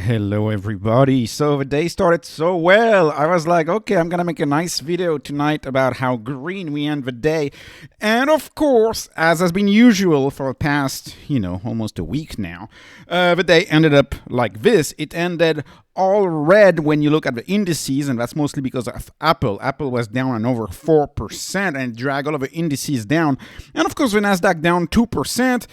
Hello everybody. So the day started so well. I was like, okay, I'm gonna make a nice video tonight about how green we end the day. And of course, as has been usual for the past, almost a week now, the day ended up like this. It ended all red when you look at the indices, and that's mostly because of Apple. Apple was down on over 4% and dragged all of the indices down. And of course, the NASDAQ down 2%.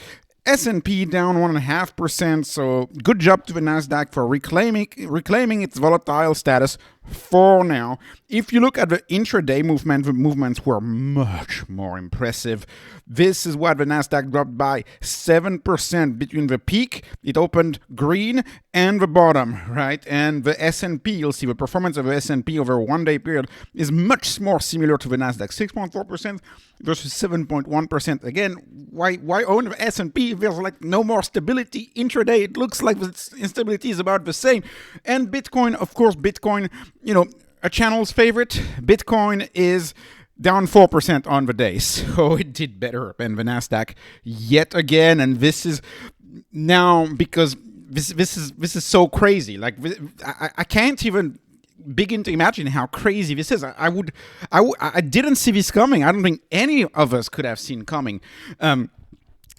S&P down 1.5%, so good job to the NASDAQ for reclaiming its volatile status for now. If you look at the intraday movement, the movements were much more impressive. This is what the NASDAQ dropped by 7% between the peak, it opened green, and the bottom, right? And the S&P, you'll see the performance of the S&P over a one-day period is much more similar to the NASDAQ, 6.4% versus 7.1%. Again, why own the S&P if there's like no more stability intraday? It looks like the instability is about the same. And Bitcoin, of course, a channel's favorite, Bitcoin is down 4% on the day. So it did better than the NASDAQ yet again. And this is now because this is so crazy. Like I can't even begin to imagine how crazy this is. I didn't see this coming. I don't think any of us could have seen coming.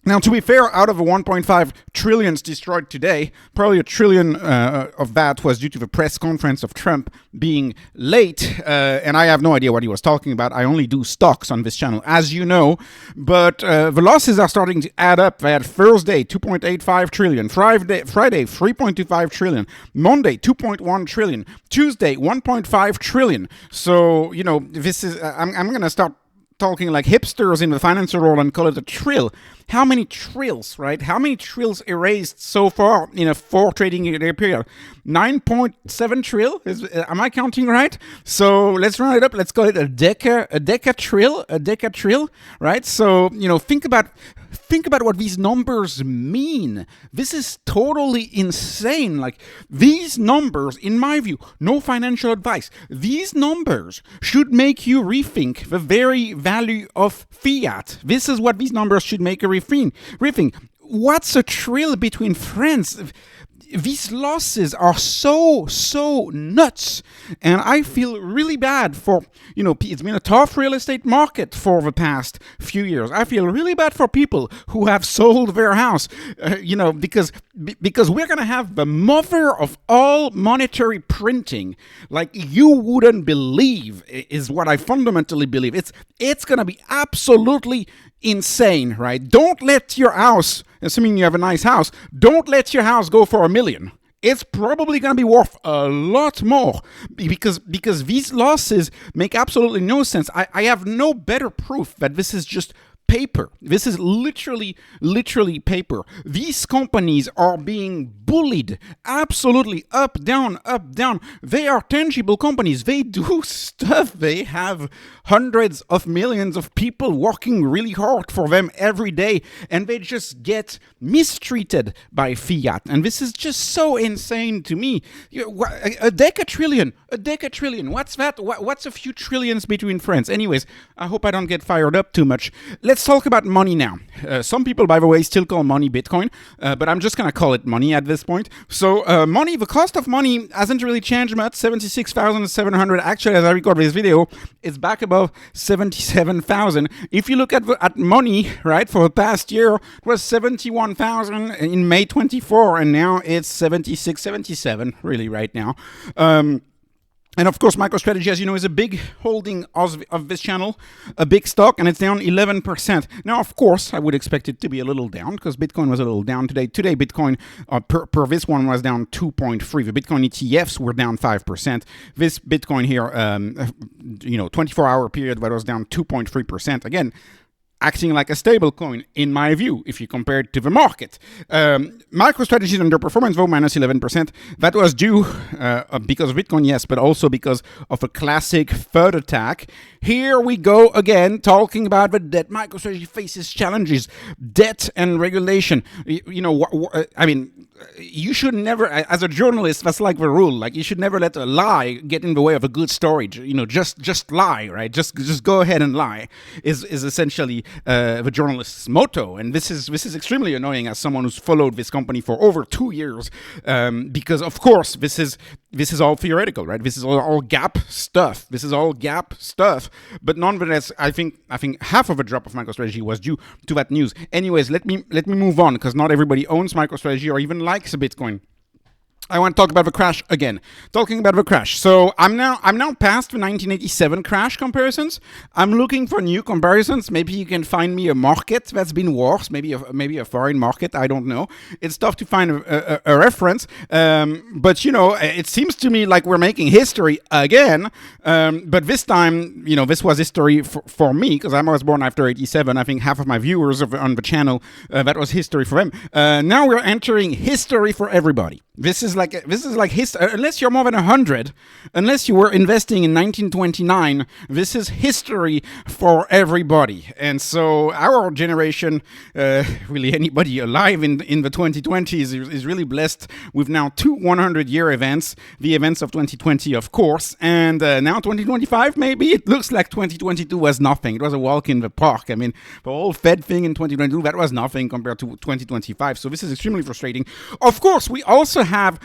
Now, to be fair, out of the 1.5 trillions destroyed today, probably a trillion of that was due to the press conference of Trump being late, and I have no idea what he was talking about. I only do stocks on this channel, as you know, but the losses are starting to add up. They had Thursday, 2.85 trillion, Friday, 3.25 trillion, Monday, 2.1 trillion, Tuesday, 1.5 trillion. So, this is, I'm going to start talking like hipsters in the financial world and call it a trill. How many trills, right? How many trills erased so far in a 4 trading day period? 9.7 trill? Am I counting right? So let's round it up. Let's call it a deca trill, right? So, think about what these numbers mean. This is totally insane. Like, these numbers, in my view, no financial advice, these numbers should make you rethink the very value of fiat. This is what these numbers should make you rethink. What's a trill between friends? These losses are so nuts, and I feel really bad for, it's been a tough real estate market for the past few years. I feel really bad for people who have sold their house, because we're going to have the mother of all monetary printing, like you wouldn't believe, is what I fundamentally believe. It's going to be absolutely insane, right? Don't let your house, assuming you have a nice house, don't let your house go for $1 million. It's probably going to be worth a lot more because these losses make absolutely no sense. I have no better proof that this is just paper. This is literally paper. These companies are being bullied absolutely up, down. They are tangible companies. They do stuff. They have hundreds of millions of people working really hard for them every day, and they just get mistreated by fiat. And this is just so insane to me. A decatrillion. What's that? What's a few trillions between friends? Anyways, I hope I don't get fired up too much. Let's talk about money now. Some people, by the way, still call money Bitcoin, but I'm just going to call it money at this point. So money, the cost of money hasn't really changed much, 76,700. Actually, as I record this video, it's back above 77,000. If you look at money, right, for the past year, it was 71,000 in May 24, and now it's 76, 77, really, right now. And of course, MicroStrategy, as you know, is a big holding of this channel, a big stock, and it's down 11%. Now, of course, I would expect it to be a little down because Bitcoin was a little down today. Today, Bitcoin per this one was down 2.3. The Bitcoin ETFs were down 5%. This Bitcoin here, 24-hour period, that was down 2.3%. Again, acting like a stable coin, in my view, if you compare it to the market. MicroStrategy's underperformance, though, minus 11%. That was due because of Bitcoin, yes, but also because of a classic FUD attack. Here we go again, talking about the debt. MicroStrategy faces challenges, debt and regulation. You should never, as a journalist, that's like the rule. Like, you should never let a lie get in the way of a good story. Just lie, right? Just go ahead and lie is essentially the journalist's motto, and this is extremely annoying as someone who's followed this company for over 2 years, because of course this is all theoretical, right? This is all gap stuff. This is all gap stuff. But nonetheless, I think half of a drop of MicroStrategy was due to that news. Anyways, let me move on, because not everybody owns MicroStrategy or even likes Bitcoin. I want to talk about the crash again. Talking about the crash. So I'm now past the 1987 crash comparisons. I'm looking for new comparisons. Maybe you can find me a market that's been worse. Maybe a foreign market. I don't know. It's tough to find a reference. But it seems to me like we're making history again. But this time, this was history for me, because I was born after 87. I think half of my viewers on the channel, that was history for them. Now we're entering history for everybody. This is like history. Unless you're more than 100, unless you were investing in 1929, this is history for everybody. And so our generation, really anybody alive in the 2020s, is really blessed with now 2 100-year events. The events of 2020, of course, and now 2025. Maybe it looks like 2022 was nothing. It was a walk in the park. I mean, the whole Fed thing in 2022, that was nothing compared to 2025. So this is extremely frustrating. Of course, we also have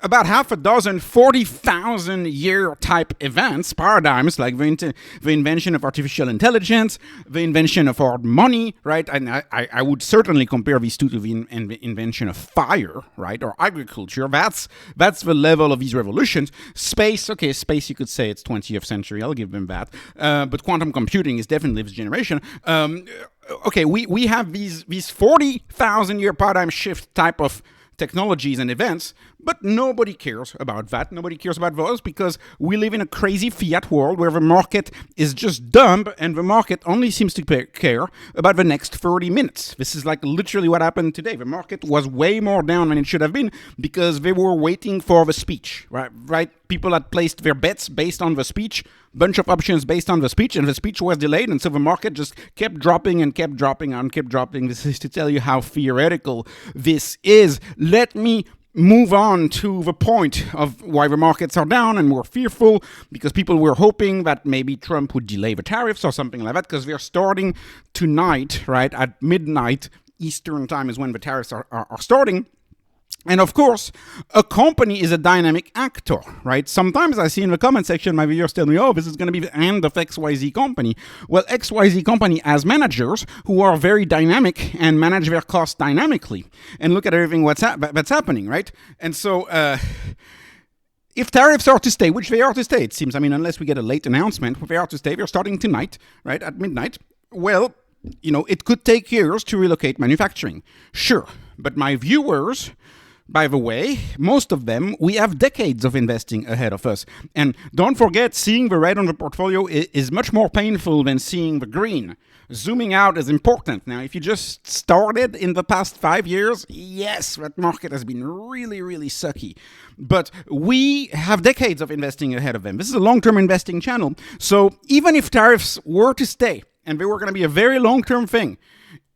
about half a dozen 40,000 year type events, paradigms, like the invention of artificial intelligence, the invention of hard money, right? And I would certainly compare these two to the invention of fire, right? Or agriculture. That's the level of these revolutions. Space you could say it's 20th century, I'll give them that. But quantum computing is definitely this generation. We have these 40,000 year paradigm shift type of technologies and events, but nobody cares about that. Nobody cares about those, because we live in a crazy fiat world where the market is just dumb, and the market only seems to care about the next 30 minutes. This is like literally what happened today. The market was way more down than it should have been, because they were waiting for the speech, right? People had placed their bets based on the speech, bunch of options based on the speech, and the speech was delayed, and so the market just kept dropping and kept dropping and kept dropping. This is to tell you how theoretical this is. Let me move on to the point of why the markets are down, and we're fearful because people were hoping that maybe Trump would delay the tariffs or something like that, because they're starting tonight, right, at midnight Eastern time is when the tariffs are starting. And of course, a company is a dynamic actor, right? Sometimes I see in the comment section, my viewers tell me, oh, this is going to be the end of XYZ company. Well, XYZ company has managers who are very dynamic and manage their costs dynamically. And look at everything that's happening, right? And so, if tariffs are to stay, which they are to stay, it seems, unless we get a late announcement, they are to stay, they're starting tonight, right, at midnight. Well, it could take years to relocate manufacturing. Sure. But my viewers, by the way, most of them, we have decades of investing ahead of us. And don't forget, seeing the red on the portfolio is much more painful than seeing the green. Zooming out is important. Now, if you just started in the past 5 years, yes, that market has been really, really sucky. But we have decades of investing ahead of them. This is a long-term investing channel. So even if tariffs were to stay, and they were going to be a very long-term thing,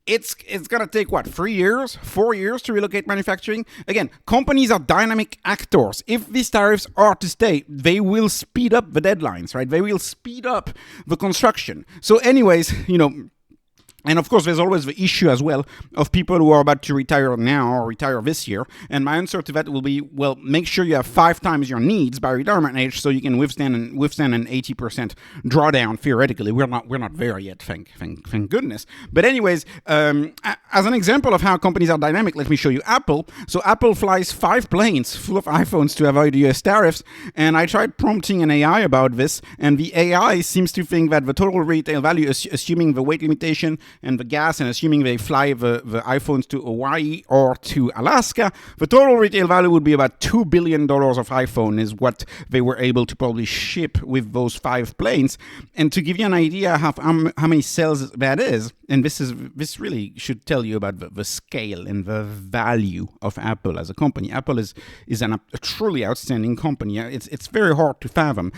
it's going to take, 3 years, 4 years to relocate manufacturing? Again, companies are dynamic actors. If these tariffs are to stay, they will speed up the deadlines, right? They will speed up the construction. So anyways, and of course, there's always the issue as well of people who are about to retire now or retire this year. And my answer to that will be, well, make sure you have 5 times your needs by retirement age so you can withstand an 80% drawdown. Theoretically, we're not there yet, thank goodness. But anyways, as an example of how companies are dynamic, let me show you Apple. So Apple flies 5 planes full of iPhones to avoid US tariffs. And I tried prompting an AI about this, and the AI seems to think that the total retail value, assuming the weight limitation and the gas, and assuming they fly the iPhones to Hawaii or to Alaska, the total retail value would be about $2 billion of iPhone is what they were able to probably ship with those 5 planes. And to give you an idea how many sales that is, and this really should tell you about the scale and the value of Apple as a company. Apple is a truly outstanding company. It's very hard to fathom.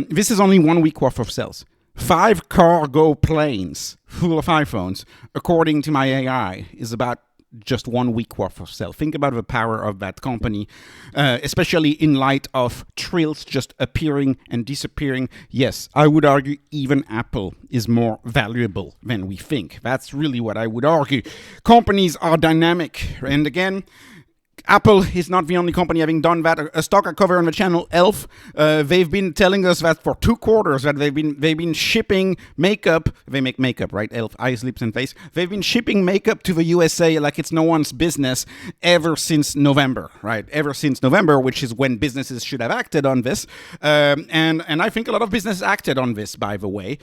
This is only 1 week worth of sales. 5 cargo planes full of iPhones, according to my AI, is about just 1 week worth of sale. Think about the power of that company, especially in light of trills just appearing and disappearing. Yes, I would argue even Apple is more valuable than we think. That's really what I would argue. Companies are dynamic. And again, Apple is not the only company having done that. A stock I cover on the channel, Elf, they've been telling us that for 2 quarters that they've been shipping makeup. They make makeup, right? Elf, eyes, lips, and face. They've been shipping makeup to the USA like it's no one's business ever since November, right? Ever since November, which is when businesses should have acted on this. And I think a lot of businesses acted on this, by the way.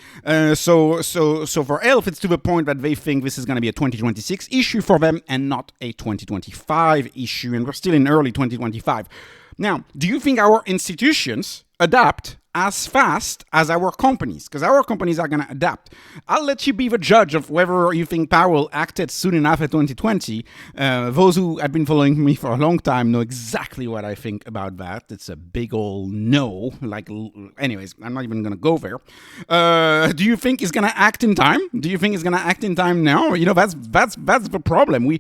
So for Elf, it's to the point that they think this is going to be a 2026 issue for them and not a 2025 issue. And we're still in early 2025. Now, do you think our institutions adapt as fast as our companies? Because our companies are going to adapt. I'll let you be the judge of whether you think Powell acted soon enough at 2020. Those who have been following me for a long time know exactly what I think about that. It's a big old no. Anyways, I'm not even going to go there. Do you think he's going to act in time? Do you think he's going to act in time now? You know, that's the problem. We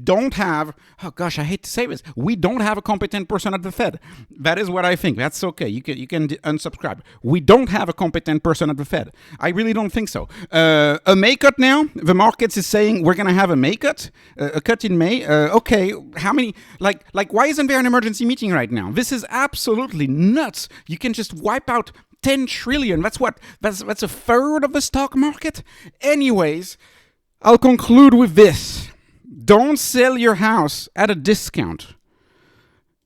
don't have, oh gosh, I hate to say this, we don't have a competent person at the Fed. That is what I think. That's okay. You can unsubscribe. We don't have a competent person at the Fed. I really don't think so. A May cut now. The markets is saying we're going to have a May cut, a cut in May. Okay, how many? Like, why isn't there an emergency meeting right now? This is absolutely nuts. You can just wipe out 10 trillion. That's a third of the stock market. Anyways, I'll conclude with this. Don't sell your house at a discount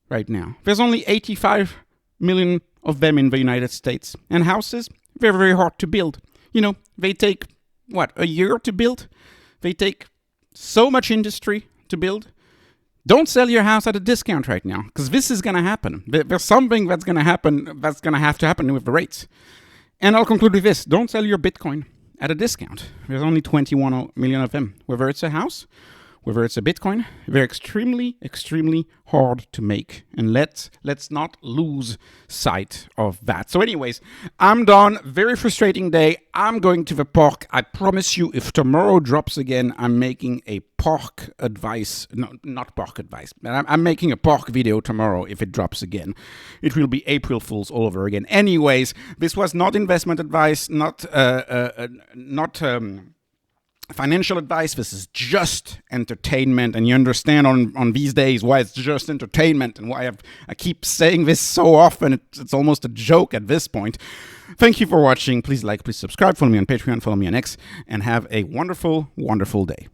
right now. There's only 85 million of them in the United States. And houses, they're very hard to build. You know, they take, a year to build? They take so much industry to build. Don't sell your house at a discount right now, because this is going to happen. There's something that's going to happen, that's going to have to happen with the rates. And I'll conclude with this. Don't sell your Bitcoin at a discount. There's only 21 million of them. Whether it's a house, whether it's a Bitcoin, they're extremely, extremely hard to make. And let's not lose sight of that. So anyways, I'm done. Very frustrating day. I'm going to the park. I promise you, if tomorrow drops again, I'm making a park advice. No, not park advice. I'm making a park video tomorrow if it drops again. It will be April Fools all over again. Anyways, this was not investment advice, not financial advice. This is just entertainment, and you understand on these days why it's just entertainment and why I keep saying this so often. It's almost a joke at this point. Thank you for watching. Please like, please subscribe, follow me on Patreon, follow me on X, and have a wonderful, wonderful day.